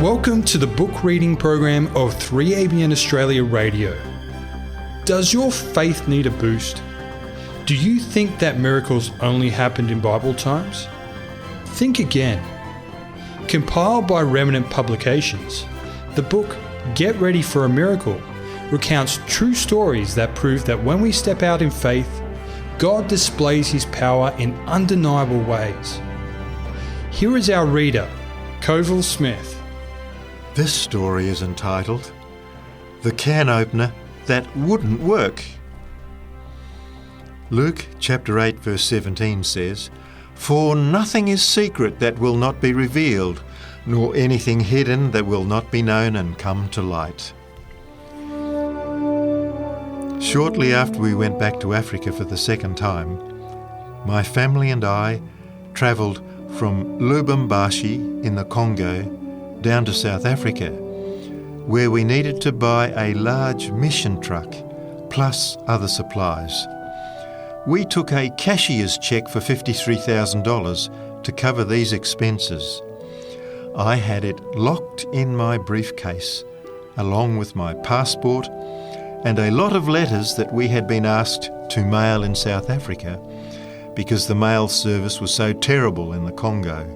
Welcome to the book reading program of 3ABN Australia Radio. Does your faith need a boost? Do you think that miracles only happened in Bible times? Think again. Compiled by Remnant Publications, the book Get Ready for a Miracle recounts true stories that prove that when we step out in faith, God displays His power in undeniable ways. Here is our reader, Colville Smith. This story is entitled, The Can Opener That Wouldn't Work. Luke chapter 8 verse 17 says, For nothing is secret that will not be revealed, nor anything hidden that will not be known and come to light. Shortly after we went back to Africa for the second time, my family and I travelled from Lubumbashi in the Congo down to South Africa, where we needed to buy a large mission truck, plus other supplies. We took a cashier's cheque for $53,000 to cover these expenses. I had it locked in my briefcase, along with my passport and a lot of letters that we had been asked to mail in South Africa because the mail service was so terrible in the Congo.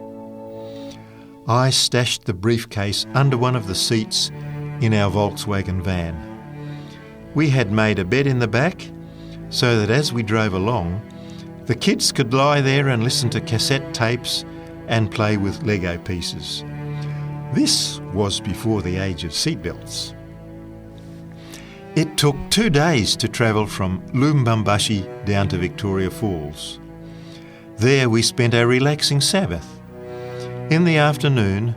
I stashed the briefcase under one of the seats in our Volkswagen van. We had made a bed in the back so that as we drove along, the kids could lie there and listen to cassette tapes and play with Lego pieces. This was before the age of seatbelts. It took 2 days to travel from Lubumbashi down to Victoria Falls. There we spent a relaxing Sabbath. In the afternoon,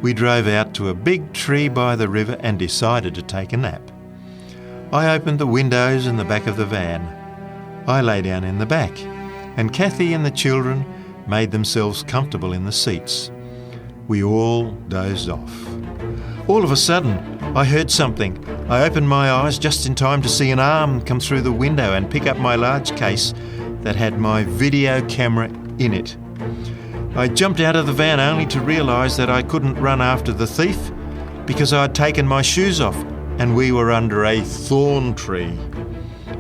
we drove out to a big tree by the river and decided to take a nap. I opened the windows in the back of the van. I lay down in the back, and Kathy and the children made themselves comfortable in the seats. We all dozed off. All of a sudden, I heard something. I opened my eyes just in time to see an arm come through the window and pick up my large case that had my video camera in it. I jumped out of the van only to realise that I couldn't run after the thief because I'd taken my shoes off and we were under a thorn tree.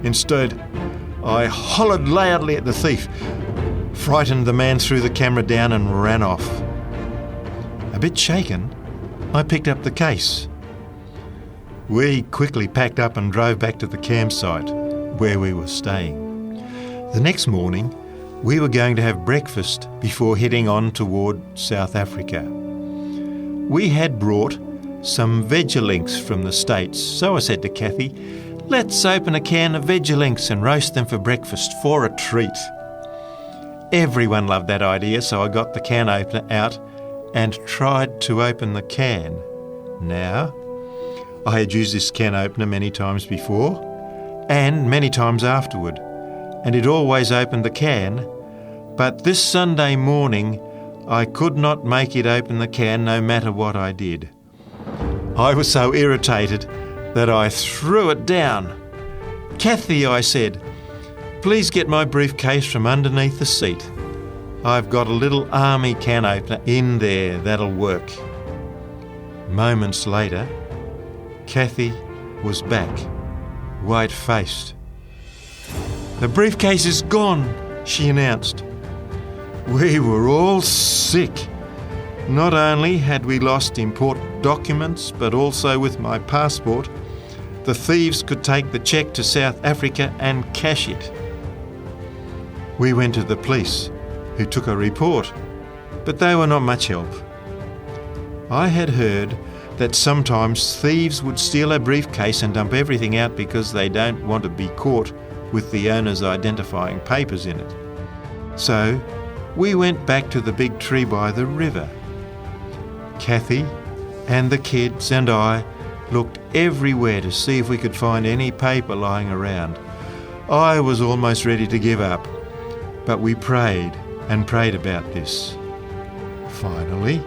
Instead, I hollered loudly at the thief, frightened the man, threw the camera down and ran off. A bit shaken, I picked up the case. We quickly packed up and drove back to the campsite where we were staying. The next morning, we were going to have breakfast before heading on toward South Africa. We had brought some Vegelinks from the States, so I said to Kathy, let's open a can of Vegelinks and roast them for breakfast for a treat. Everyone loved that idea, so I got the can opener out and tried to open the can. Now, I had used this can opener many times before and many times afterward, and it always opened the can, but this Sunday morning I could not make it open the can no matter what I did. I was so irritated that I threw it down. Kathy, I said, please get my briefcase from underneath the seat. I've got a little army can opener in there that'll work. Moments later, Kathy was back, white-faced. The briefcase is gone, she announced. We were all sick. Not only had we lost important documents, but also with my passport, the thieves could take the cheque to South Africa and cash it. We went to the police, who took a report, but they were not much help. I had heard that sometimes thieves would steal a briefcase and dump everything out because they don't want to be caught with the owner's identifying papers in it. So we went back to the big tree by the river. Kathy and the kids and I looked everywhere to see if we could find any paper lying around. I was almost ready to give up, but we prayed and prayed about this. Finally,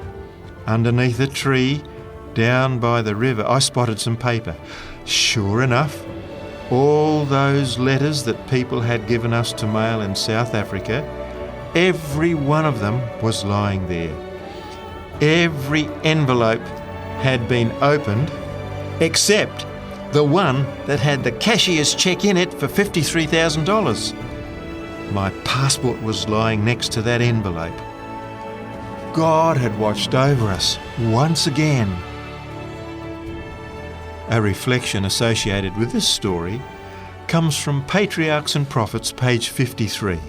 underneath a tree down by the river, I spotted some paper. Sure enough, all those letters that people had given us to mail in South Africa, every one of them was lying there. Every envelope had been opened, except the one that had the cashier's cheque in it for $53,000. My passport was lying next to that envelope. God had watched over us once again. A reflection associated with this story comes from Patriarchs and Prophets, page 53.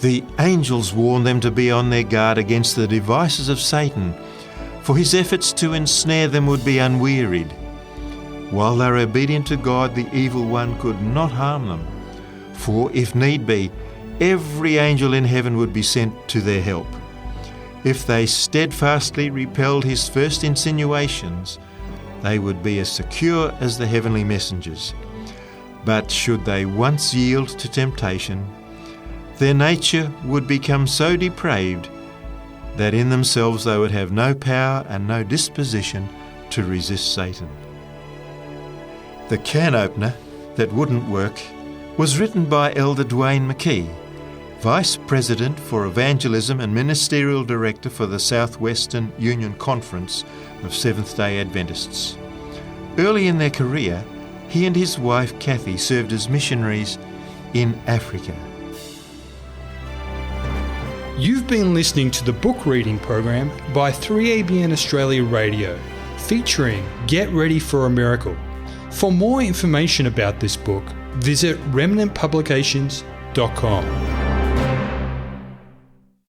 The angels warn them to be on their guard against the devices of Satan, for his efforts to ensnare them would be unwearied. While they were obedient to God, the evil one could not harm them, for if need be, every angel in heaven would be sent to their help. If they steadfastly repelled his first insinuations, they would be as secure as the heavenly messengers. But should they once yield to temptation, their nature would become so depraved that in themselves they would have no power and no disposition to resist Satan. The can opener that wouldn't work was written by Elder Duane McKey, Vice President for Evangelism and Ministerial Director for the Southwestern Union Conference of Seventh-day Adventists. Early in their career, he and his wife Kathy served as missionaries in Africa. You've been listening to the book reading program by 3ABN Australia Radio, featuring Get Ready for a Miracle. For more information about this book, visit remnantpublications.com.